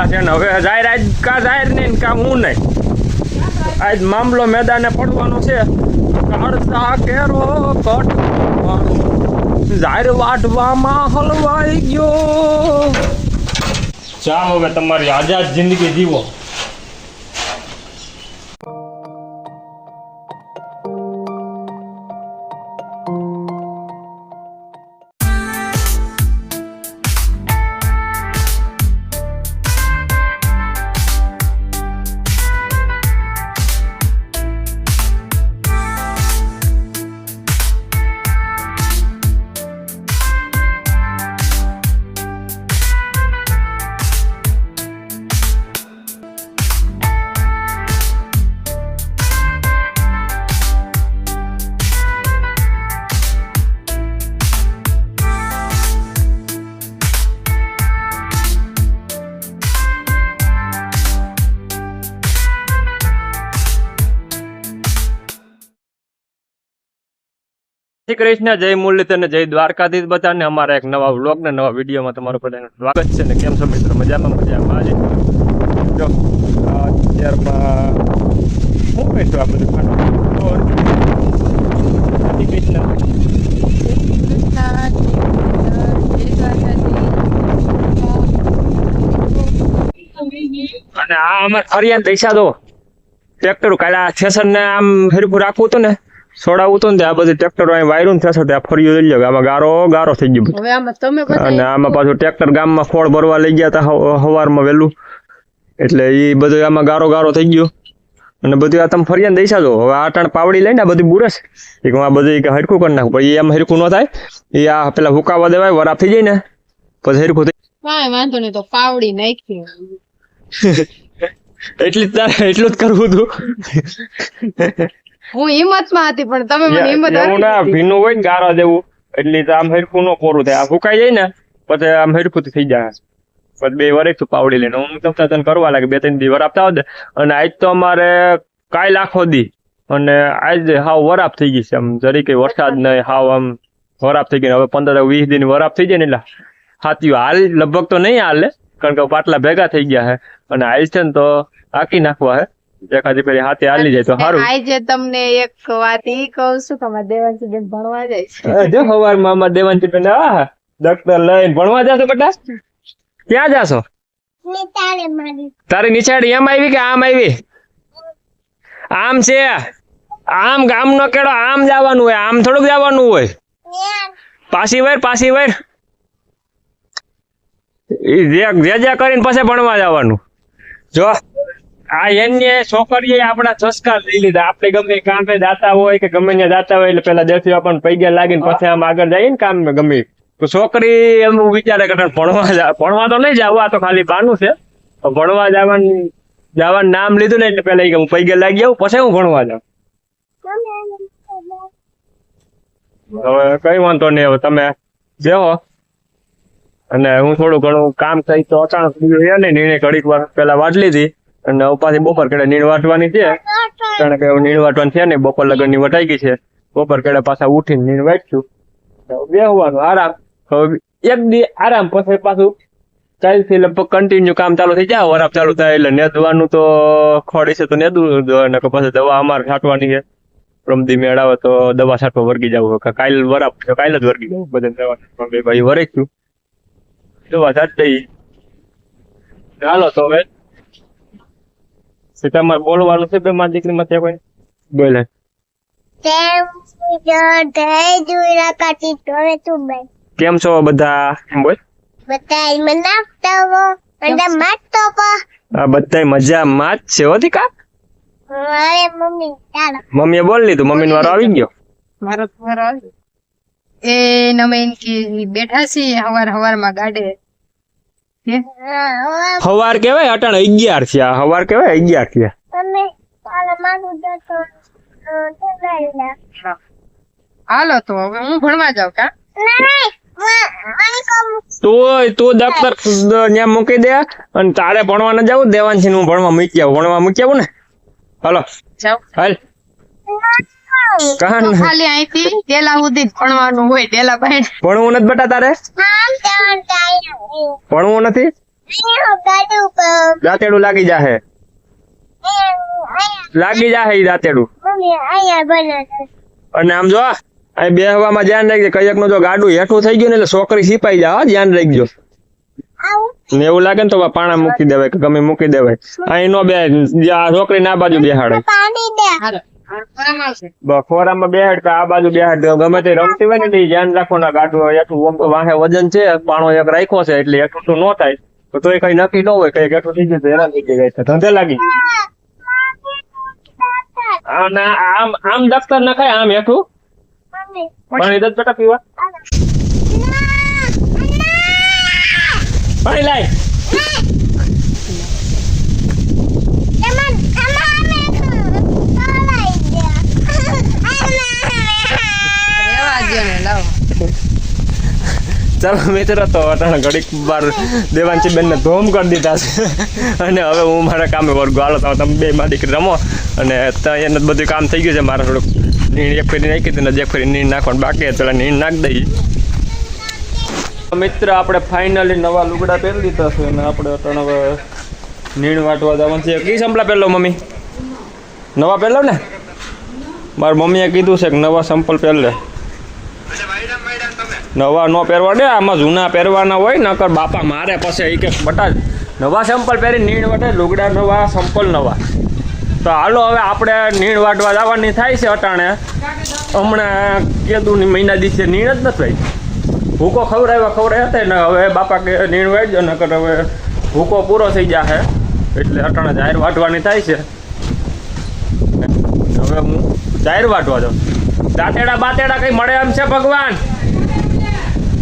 ગયા છે ને હવે જાહેર આજ કા જાહેર નહીં કા હું નહીં આજ મામલો મેદાને પડવાનો છે કાળતા કેરો કટ જાહેર વાટવામાં હલવાઈ ગયો જાઓ હવે તમારી આઝાદ જિંદગી જીવો શ્રી કૃષ્ણ જય મુરલીધર ને જય દ્વારકાધીશ બધાને અમારા એક નવા વ્લોગ ને નવા વિડીયોમાં તમારું બધાનું સ્વાગત છે ને કેમ છો મિત્રો મજામાં જો અત્યારમાં શું કહીશું આ બધું શ્રી કૃષ્ણ અને આ અમારે ફરિયાદ પૈસા દો ટ્રેક્ટર કાલે થેસર ને આમ ફેરફું રાખવું હતું ને છોડાવું હતું ને આ બધી ટ્રેક્ટર વાયરું થશે ત્યાં ફર્યું લઈ જાવ આમાં ગારો થઈ ગયું અને આમાં પાછું ટ્રેક્ટર ગામમાં ખોળ ભરવા લઈ ગયા હતા સવારમાં વહેલું એટલે એ બધું આમાં ગારો થઈ ગયું અને બધું આ તમે ફરિયાદ દઈ દો હવે આ ટાણ પાવડી લઈને આ બધી બુરસ એક આ બધું હરખું કરી નાખું પછી એમ હરખું ન થાય એ આ પેલા હુકાવા દેવાય વરાપ થઈ જાય ને પછી હરખું થઈ વાંધો નહીં તો પાવડી નાખી એટલું જ કરવું હતું હું હિંમત માં હતી પણ તમે મને હિંમત ભીનું હોય ને ગારા દેવું એટલે આમ હરખું ન કોરું થાય આ ફૂકાઈ જાય ને પછી આમ હરખું થઈ જાય પછી 2 વર્ષ પાવડી લઈને હું તને કરવા લાગે 2-3 દી વરાપતા આવે અને આજ તો અમારે કાલ આખો દી અને આજ હાવ વરાપ થઈ ગઈ છે આમ જરી કઈ વરસાદ નહીં હાવ આમ વરાપ થઈ ગઈ હવે 15-20 દિન વરાપ થઈ જાય ને એટલે હાથીઓ હાલ લગભગ તો નહીં હાલે કારણ કે પાટલા ભેગા થઈ ગયા છે અને હાલ છે ને તો આકી નાખવા હે એકાદી પેલી હાથે હાલી જાય તો સારું આજે તમને એક વાત ઈ કહું છું કે અમારા દેવાંશી બેન ભણવા જાય છે જો સવારમાં અમારા દેવાંશી બેન દફતર લઈને ભણવા જાશો બેટા ક્યાં જાશો તારી નિશાળી એમ આવી કે આમ આવી આમ છે આમ ગામ નો કેડો આમ જવાનું હોય આમ થોડુંક જવાનું હોય પાછી વાર જે કરીને પછી ભણવા જવાનું જો આ એને છોકરીએ આપણા સંસ્કાર લઈ લીધા આપણે ગમે કામે જાતા હોય કે ગમે ત્યાં જાતા હોય એટલે પેલા દેશી આપણને પૈગા લાગીને પછી આમ આગળ જઈએ ને કામ ગમે તો છોકરી એમ વિચારે કે ભણવા તો નહીં જાવ આ તો ખાલી બાનું છે ભણવા જવાનું નામ લીધું ને એટલે પેલા હું પૈગા લાગી આવું પછી હું ભણવા જાઉં હવે કઈ વાંધો નહીં હવે તમે જેવો અને હું થોડું ઘણું કામ થઈ તો અચાનક નિર્ણય ઘડીક વાર પેલા વાટ લીધી અને પાછી બપોર કેડે નીણ વાટવાની છે કારણ કે નીણ વાટવાની છે ને બપોર લગન ની વટાઈ ગઈ છે બપોર કેડે પાછા ઉઠીને નીણ વાટશું બેહવાનું આરામ એક દી આરામ પછી પાછું ચાલથી લગભગ કન્ટિન્યુ કામ ચાલુ થઈ જાય વરાપ ચાલુ થાય એટલે નેદવાનું તો ખોડી છે તો નેદવું ને પછી દવા અમારે છાંટવાની છે પ્રમદી મેળ આવે તો દવા છાંટવા વર્ગી જવું કાલ વરાપ કાલ જ વર્ગી જવું બધા દવા છાંટવા ભાઈ વરેશું દવા છાંટી ચાલો તો હવે તમારે બોલવાનું છે બે માં દીકરી માં કોઈ બોલે કેમ છો બધા બોલ બધા મજામાં જ છે હોતી કા મમ્મીએ બોલ લીધું મમ્મી નો વારો આવી ગયો મારો વારો આવી એ નમેન કી બેઠા છે હવાર માં ગાડે હવાર કેવાય અટાણ 11 છે આ હવાર કેવાય 11 છે હાલો તો હવે હું ભણવા જાઉં કા તું દફતર ત્યાં મૂકી દે અને તારે ભણવા ન જવું દેવાંશી હું ભણવા મૂકી આવું ને હાલો હાલ ખાલી અહીંથી ડેલા સુધી ભણવાનું હોય ડેલા ભાઈ ભણવું નથી બેટા તારે ભણવું નથી દાંતેડું લાગી જાહે ઈ દાંતેડું. અને આમ જો અહીં બેહવામાં ધ્યાન રાખજે, કયક નું જો ગાડું હેઠું થઈ ગયું ને એટલે છોકરી સિપાઈ જાય, હો, ધ્યાન રાખજો. ને એવું લાગે ને તો પાણા મૂકી દેવાય કે ગમે મૂકી દેવાય. અહીં નો બે છોકરી ના બાજુ બેહાડે, ખોરામાં બેહાડ કે આ બાજુ બેહાડ, ગમે તે રમતી હોય ને એટલે ધ્યાન રાખવાનું. ગાડું હેઠું ઓમ તો વાહે વજન છે, પાણો એક રાખ્યો છે એટલે હેઠું ન થાય તો તોય કઈ નક્કી ન હોય, કઈ હેઠું થઈ ગયું તો હેરાન થઈ જાય, ધંધે લાગી. આમ દફતર નખાય, આમ હેઠું પાણી દસ બેટા પીવા. પાણી લાય. ચાલો મિત્રો, તો અટાણે ઘડીક બાર દેવાંશી બેન ને ધોમ કરી દીધા છે અને હવે હું મારા કામે વર્ગો. હાલો તો તમે બે માં દીકરી રમો. અને ત્યાં એને બધું કામ થઈ ગયું છે. મારે થોડુંક નીણ એક ફેરી નાખી હતી, એક ફેરી નીણ નાખવાનું બાકી હતું, પેલા નીણ નાખી દઈએ. મિત્ર આપણે ફાઇનલી નવા લુગડા પહેરી લીધા છે અને આપણે અટાણે હવે નીણ વાટવા જવાનું છે. કી સંપલા પહેરલો મમ્મી? નવા પહેરલો ને? મારી મમ્મીએ કીધું છે કે નવા સંપલ પહેરલે, નવા ન પહેરવા દે, આમાં જૂના પહેરવાના હોય, નકર બાપા મારે પછી એ કે બટા નવા સંપલ પહેરી નીણ વાટે, લુગડા નવા સંપલ નવા. તો હાલો હવે આપણે નીણ વાટવા જવાની થાય છે અટાણે. હમણાં કેદુની મહિના દિવસે નીણ જ નથી ભાઈ, ભૂકો ખવડાવ્યા હતા ને હવે બાપા કે નીણ વાટજો, નકર હવે ભૂકો પૂરો થઈ જશે એટલે અટાણે જાહેર વાટવાની થાય છે. હવે હું જાહેર વાટવા જાઉં. દાંતેડા બાતેડા કઈ મળે એમ છે ભગવાન?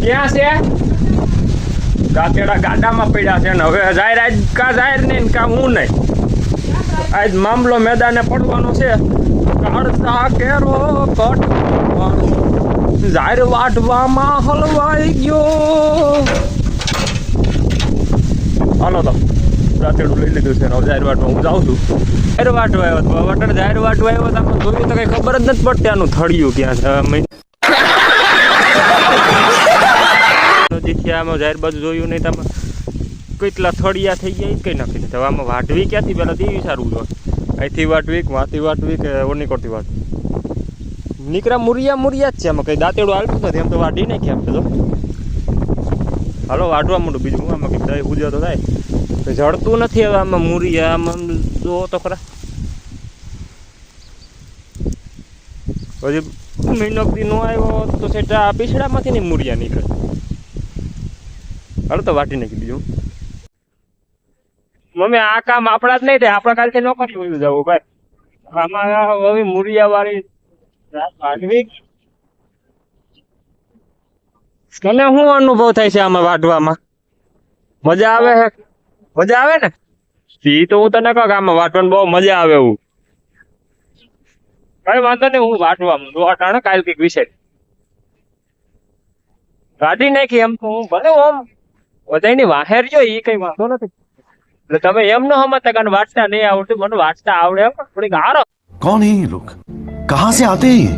ક્યાં છે? દાંતેડા ગાડામાં પડ્યા છે ને હવે જાહેર આજ કા જાહેર નહીં કા હું નહીં, આજ મામલો મેદાને પડવાનો છે. કાઢતા કેરો કટવાનો જાહેર વાટવામાં હલવાઈ ગયો. હાલો તો દાંતેડું લઈ લીધું છે, હવે જાહેર વાટવા હું જાઉં છું. જાહેર વાટવા આવ્યો વટણ, જાહેર વાટવા આવ્યો તો જોયું તો કઈ ખબર જ નથી પડતી આનું થળિયું ક્યાં છે. આમાં જાહેર બાજુ જોયું નહીં, તમે કેટલા થળિયા થઈ ગયા કઈ નાખી દીધા. આમાં વાટવી ક્યાંથી પેલા દેવી સારું જો, અહીંથી વાટવી વાંથી વાટવી કે ઓની કરતી વાટવી નીકળા મુરિયા જ છે. આમાં કઈ દાંતેડું હાલતું નથી, એમ તો વાટી નાખી આપતો તો. હાલો વાટવા માંડું, બીજું હું આમાં કંઈક દહીં પૂજ્યો તો થાય, જડતું નથી હવે આમાં મુરિયા. આમાં જો તો ખરા હજી મહિનોથી નો આવ્યો તો સેટા પીછડામાંથી નહીં મુરિયા નીકળે. હાલો તો વાટી નાખી બીજું. મમ્મી આ કામ આપણા જ નહીં થાય, આપણા કાલથી નોકરી હોય જવું ભાઈ. આમાં હવે મુરિયા વાળી વાટવી. તને શું અનુભવ થાય છે આમાં વાટવામાં? મજા આવે છે? મજા આવે ને? ઈ તો હું તને કહું કે આમાં વાટવાનું બહુ મજા આવે. એવું કઈ વાંધો નહીં, હું વાટવામાં વાટાણે કાલ કઈક વિષય કાઢી નાખી. એમ તો હું ભલે ઓમ બધાની વાહેર જો, એ કઈ વાંધો નથી. એટલે તમે એમ ન સમજતા કે વાંચતા નહીં આવડતું, મને વાંચતા આવડે એમ થોડીક હારો. कौन है ये लोग, कहाँ से आते हैं?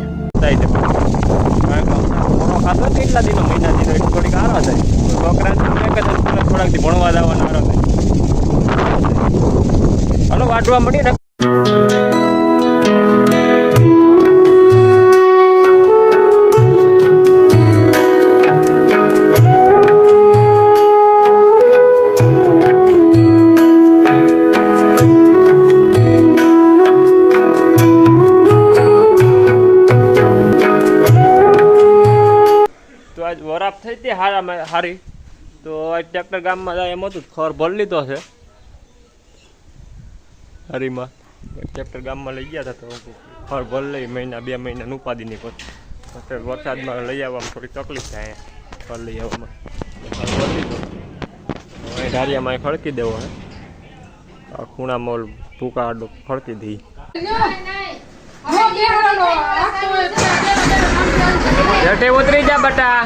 ખાતો કેટલા દિનો મહિના દિનો એટલું થોડીક હારો થાય. છોકરા થોડાક થી ભણવા જવાના હારો થાય. હાલો વાટવા મળી ને. વરાપ થઈ હતી હારી તો ટ્રેક્ટર ગામમાં જાય એમ હતું, ખર ભરી લીધો છે હરીમાં. ટ્રેક્ટર ગામમાં લઈ ગયા હતા તો ખર ભરી લઈ, મહિના 2 મહિના ઉપાધિની પછી વરસાદમાં લઈ આવવામાં થોડી તકલીફ થાય. ખર લઈ આવવામાં ખર ભરી લીધો, હવે ઢારિયામાં ખડકી દેવો હે. ખૂણા મોલ ભૂકા આડો ખડકી દઈ. જટે ઉતરી જા બટા.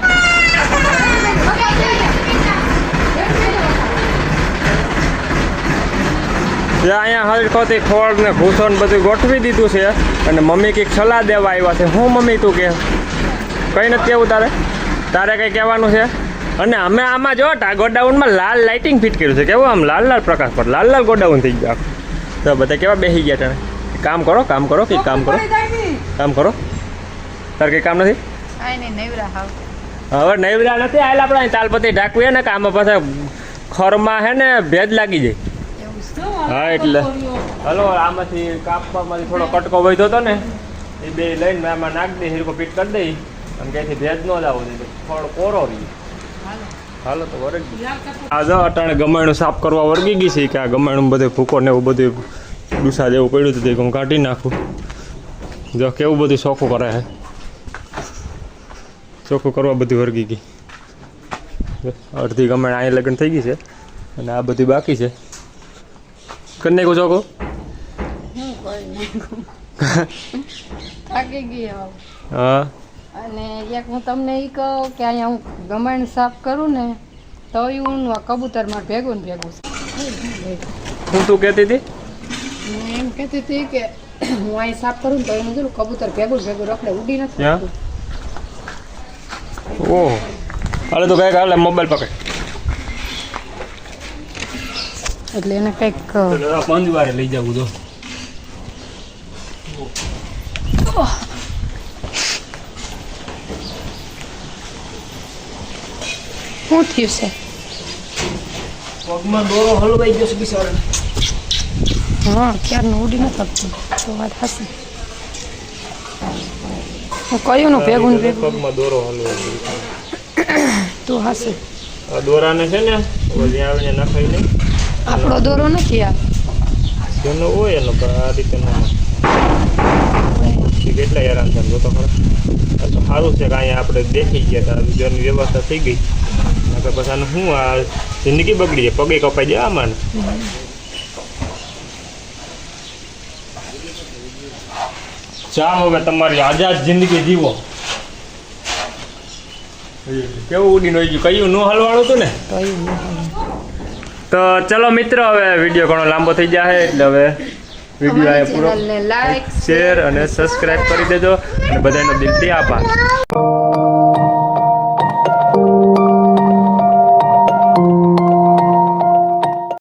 અહીંયા હરખોથી ખોળ ને ભૂસો ને બધું ગોઠવી દીધું છે અને મમ્મી કંઈક સલાહ દેવા આવ્યા છે. હું મમ્મી તું કે કઈ નથી કેવું તારે? તારે કઈ કહેવાનું છે? અને અમે આમાં જો ગોડાઉનમાં લાલ લાઇટિંગ ફિટ કર્યું છે કેવું આમ લાલ લાલ પ્રકાશ પર લાલ લાલ ગોડાઉન થઈ ગયું આખું. તો બધા કેવા બેસી ગયા તને કામ કરો કંઈક કામ કરો તાર કંઈ કામ નથી હવે નૈવરા નથી આવેલા આપણે અહીં તાલપતિ ઢાંકવી ને કામ પાછા ખરમાં હે ને ભેજ લાગી જાય હા એટલે હલો આમાંથી કાપવામાંથી થોડો કટકો વધ્યો હતો ને એ બે લઈને મેં આમાં નાખી દઈ હિરકો ફિટ કરી દઈ અને ક્યાંથી ભેજ ન લાવવો દે થોડો કોરો રહી હાલો તો વરગી આ જો અટાણે ગમાણું સાફ કરવા વળગી ગઈ છે કે આ ગમાણું બધું ભૂકો ને એવું બધું ડૂસા જેવું પડ્યું હતું તે હું કાઢી નાખું જો કેવું બધું ચોખ્ખું કરે છે ચોખ્ખું કરવા બધી વળગી ગઈ અડધી ગમાણ અહીં લગ્ન થઈ ગઈ છે અને આ બધી બાકી છે કરી નાખું ચોખ્ખું થાકી ગઈ હા અને એક હું તમને એ કહું કે અહીંયા હું ગમાણ સાફ કરું ને તો હું કબૂતરમાં ભેગું ને ભેગું હું તું કહેતી હતી હું એમ કહેતી હતી કે હું અહીં સાફ કરું ને તો એનું જોયું કબૂતર ભેગું ભેગું રખડે ઉડી નથી હા ઓહ હાલે તો કંઈક હાલે મોબાઈલ પકડ એટલે એને કંઈક પંજવારે લઈ જવું તો શું થયું છે પગમાં દોરો હલવાઈ ગયો છે બિચારો હા ક્યારનું ઉડી નથી આપતું તો વાત હશે હું કયું નું ભેગું ને ભેગું પગમાં દોરો હલવાઈ ગયો તું હશે આ દોરાને છે ને ઓલી આવીને નખાઈ નહીં આપણો દોરો નથી આ જેનો હોય એનો પણ આ રીતે ના કેટલા હેરાન થાય જો તો ખરા આ તો સારું છે કે અહીંયા આપણે દેખી ગયા હતા બીજાની વ્યવસ્થા થઈ ગઈ નકર પછી આનું શું આ જિંદગી બગડી જાય પગે કપાઈ જાય આમાં જાઓ હવે તમારી આઝાદ જિંદગી જીવો કેવું ઉડીને હોય ગયું કયું નું હલવાણું હતું ને તો ચલો મિત્રો હવે વિડીયો ઘણો લાંબો થઈ જાય એટલે હવે વિડીયો આ પૂરો લાઈક શેર અને સબસ્ક્રાઇબ કરી દેજો અને બધાનો દિલથી આભાર